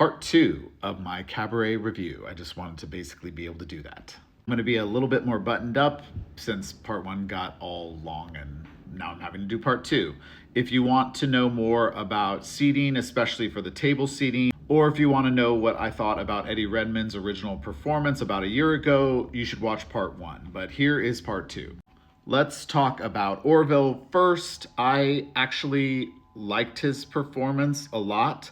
part 2 of my Cabaret review. I just wanted to basically be able to do that. I'm going to be a little bit more buttoned up since part 1 got all long and now I'm having to do part 2. If you want to know more about seating, especially for the table seating, or if you want to know what I thought about Eddie Redmayne's original performance about a year ago, you should watch part 1. But here is part 2. Let's talk about Orville first. I actually liked his performance a lot.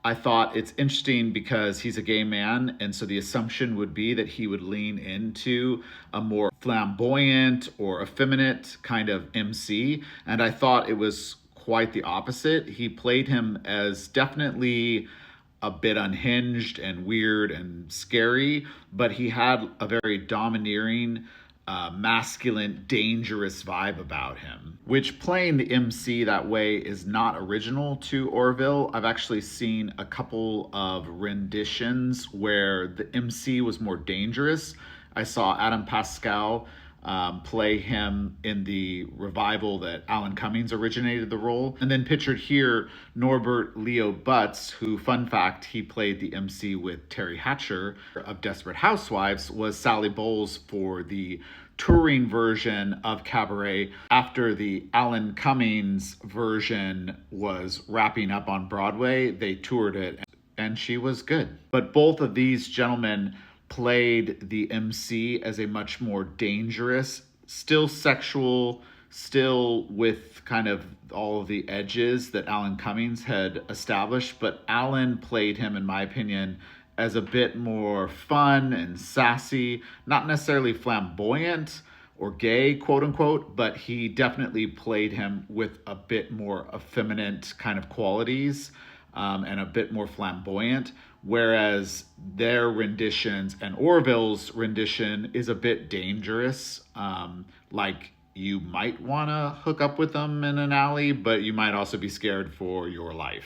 I thought it's interesting because he's a gay man, and so the assumption would be that he would lean into a more flamboyant or effeminate kind of MC, and I thought it was quite the opposite. He played him as definitely a bit unhinged and weird and scary, but he had a very domineering, masculine, dangerous vibe about him, which playing the MC that way is not original to Orville. I've actually seen a couple of renditions where the MC was more dangerous. I saw Adam Pascal play him in the revival that Alan Cummings originated the role. And then pictured here, Norbert Leo Butz, who, fun fact, he played the MC with Terry Hatcher of Desperate Housewives, was Sally Bowles for the touring version of Cabaret after the Alan Cummings version was wrapping up on Broadway. They toured it and she was good. But both of these gentlemen played the MC as a much more dangerous, still sexual, still with kind of all of the edges that Alan Cummings had established, but Alan played him, in my opinion, as a bit more fun and sassy, not necessarily flamboyant or gay, quote unquote, but he definitely played him with a bit more effeminate kind of qualities and a bit more flamboyant. Whereas their renditions and Orville's rendition is a bit dangerous. Like you might want to hook up with them in an alley, but you might also be scared for your life.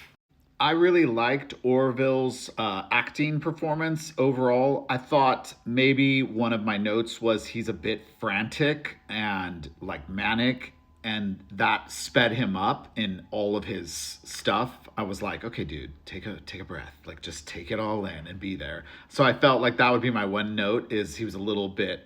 I really liked Orville's acting performance overall. I thought maybe one of my notes was he's a bit frantic and like manic, and that sped him up in all of his stuff. I was like, okay, dude, take a breath, like just take it all in and be there. So I felt like that would be my one note, is he was a little bit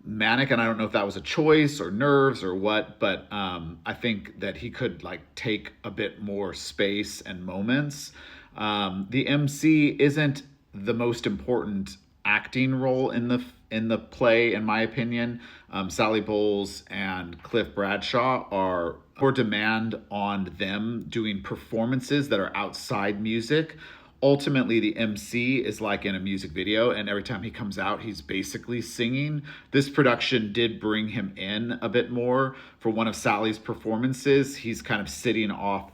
manic, and I don't know if that was a choice or nerves or what, but I think that he could like take a bit more space and moments. The MC isn't the most important acting role in the play, in my opinion. Sally Bowles and Cliff Bradshaw are for demand on them doing performances that are outside music. Ultimately, the MC is like in a music video, and every time he comes out, he's basically singing. This production did bring him in a bit more. For one of Sally's performances, he's kind of sitting off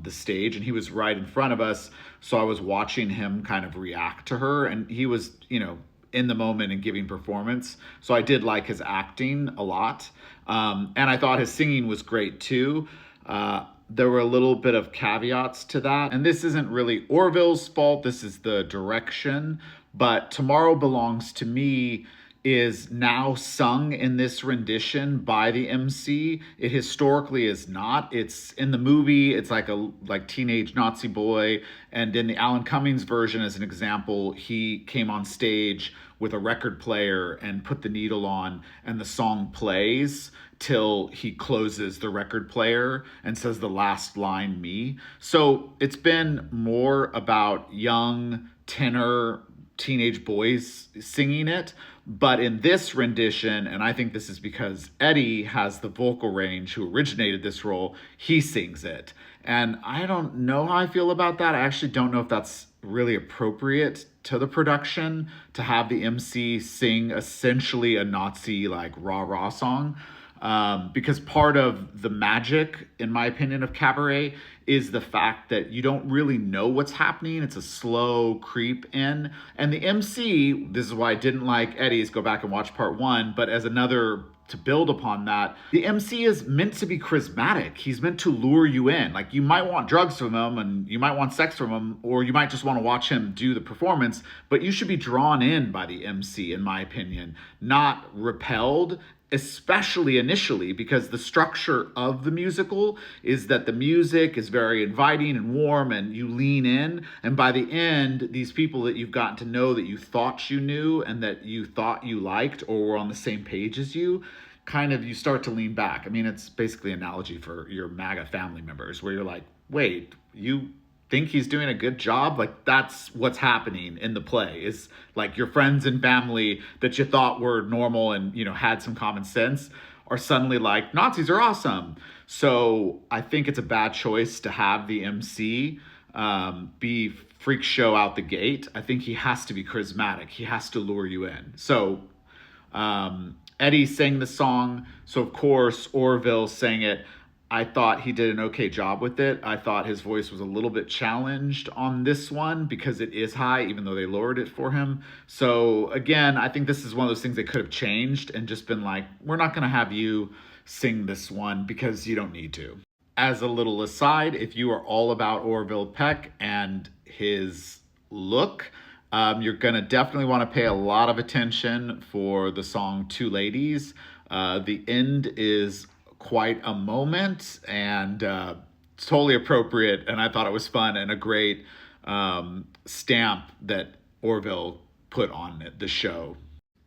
the stage, and he was right in front of us, so I was watching him kind of react to her, and he was, in the moment and giving performance. So I did like his acting a lot. And I thought his singing was great too. There were a little bit of caveats to that. And this isn't really Orville's fault. This is the direction. But Tomorrow Belongs to Me is now sung in this rendition by the MC. It historically is not. It's in the movie, it's like a teenage Nazi boy. And in the Alan Cummings version, as an example, he came on stage with a record player and put the needle on, and the song plays till he closes the record player and says the last line, me. So it's been more about young tenor teenage boys singing it. But in this rendition, and I think this is because Eddie has the vocal range, who originated this role, he sings it. And I don't know how I feel about that. I actually don't know if that's really appropriate to the production to have the MC sing essentially a Nazi like rah-rah song. Because part of the magic, in my opinion, of Cabaret is the fact that you don't really know what's happening. It's a slow creep in. And the MC, this is why I didn't like Eddie's, go back and watch part 1, but as another to build upon that, the MC is meant to be charismatic. He's meant to lure you in. Like, you might want drugs from him, and you might want sex from him, or you might just want to watch him do the performance, but you should be drawn in by the MC, in my opinion, not repelled especially initially, because the structure of the musical is that the music is very inviting and warm and you lean in, and by the end these people that you've gotten to know, that you thought you knew and that you thought you liked or were on the same page as you, kind of, you start to lean back. I mean, it's basically an analogy for your MAGA family members where you're like, wait, you think he's doing a good job? Like, that's what's happening in the play, is like your friends and family that you thought were normal and, you know, had some common sense are suddenly like, Nazis are awesome. So I think it's a bad choice to have the MC be freak show out the gate. I think he has to be charismatic. He has to lure you in. So Eddie sang the song, so of course Orville sang it. I thought he did an okay job with it. I thought his voice was a little bit challenged on this one because it is high, even though they lowered it for him. So again, I think this is one of those things they could have changed and just been like, we're not going to have you sing this one because you don't need to. As a little aside, if you are all about Orville Peck and his look, you're going to definitely want to pay a lot of attention for the song Two Ladies. The end is quite a moment, and it's totally appropriate, and I thought it was fun and a great stamp that Orville put on the show.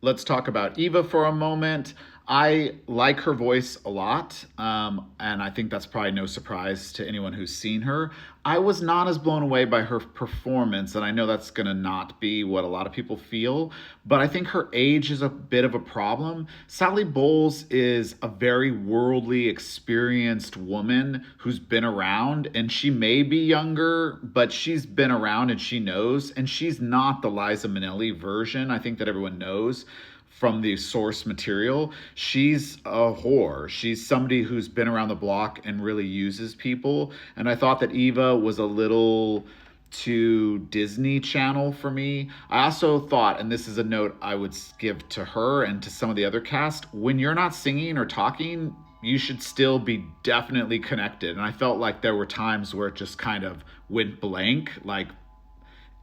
Let's talk about Eva for a moment. I like her voice a lot, and I think that's probably no surprise to anyone who's seen her. I was not as blown away by her performance, and I know that's going to not be what a lot of people feel, but I think her age is a bit of a problem. Sally Bowles is a very worldly, experienced woman who's been around, and she may be younger, but she's been around and she knows, and she's not the Liza Minnelli version, I think, that everyone knows from the source material. She's a whore. She's somebody who's been around the block and really uses people. And I thought that Eva was a little too Disney Channel for me. I also thought, and this is a note I would give to her and to some of the other cast, when you're not singing or talking, you should still be definitely connected. And I felt like there were times where it just kind of went blank,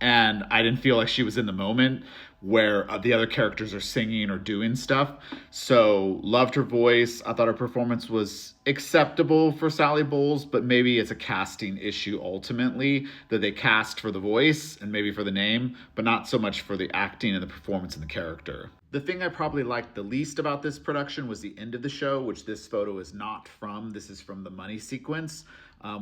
and I didn't feel like she was in the moment where the other characters are singing or doing stuff. So loved her voice. I thought her performance was acceptable for Sally Bowles, but maybe it's a casting issue ultimately, that they cast for the voice and maybe for the name, but not so much for the acting and the performance and the character. The thing I probably liked the least about this production was the end of the show, which this photo is not from. This is from the money sequence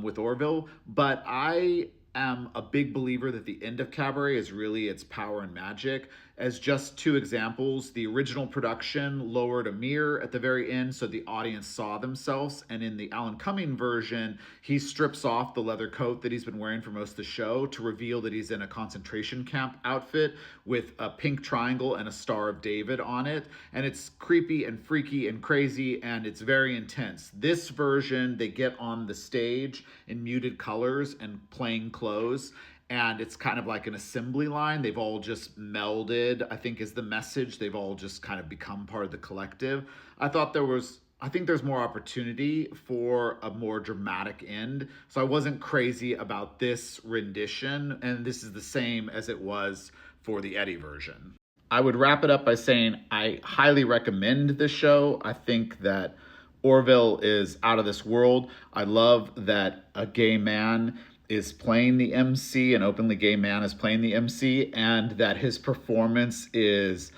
with Orville. But I am a big believer that the end of Cabaret is really its power and magic. As just two examples, the original production lowered a mirror at the very end so the audience saw themselves, and in the Alan Cumming version, he strips off the leather coat that he's been wearing for most of the show to reveal that he's in a concentration camp outfit with a pink triangle and a Star of David on it, and it's creepy and freaky and crazy, and it's very intense. This version, they get on the stage in muted colors and plain clothes, and it's kind of like an assembly line. They've all just melded, I think is the message. They've all just kind of become part of the collective. I think there's more opportunity for a more dramatic end. So I wasn't crazy about this rendition, and this is the same as it was for the Eddie version. I would wrap it up by saying I highly recommend this show. I think that Orville is out of this world. I love that a gay man is playing the MC, an openly gay man is playing the MC, and that his performance is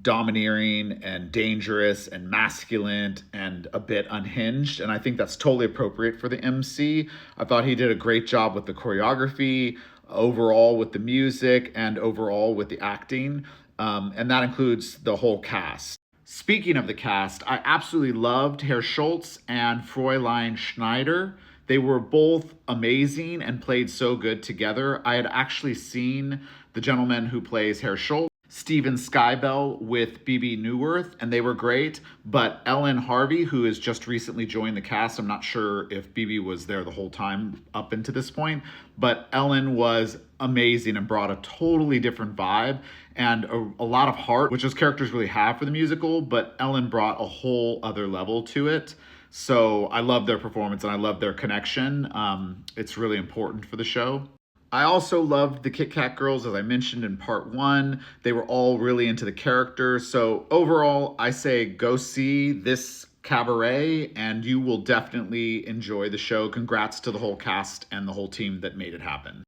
domineering and dangerous and masculine and a bit unhinged. And I think that's totally appropriate for the MC. I thought he did a great job with the choreography, overall with the music, and overall with the acting. And that includes the whole cast. Speaking of the cast, I absolutely loved Herr Schultz and Fräulein Schneider. They were both amazing and played so good together. I had actually seen the gentleman who plays Herr Schultz, Stephen Skybell, with BB Newirth, and they were great. But Ellen Harvey, who has just recently joined the cast, I'm not sure if BB was there the whole time up into this point, but Ellen was amazing and brought a totally different vibe and a lot of heart, which those characters really have for the musical, but Ellen brought a whole other level to it. So I love their performance and I love their connection. It's really important for the show. I also loved the Kit Kat Girls, as I mentioned in part one. They were all really into the characters. So overall, I say go see this Cabaret and you will definitely enjoy the show. Congrats to the whole cast and the whole team that made it happen.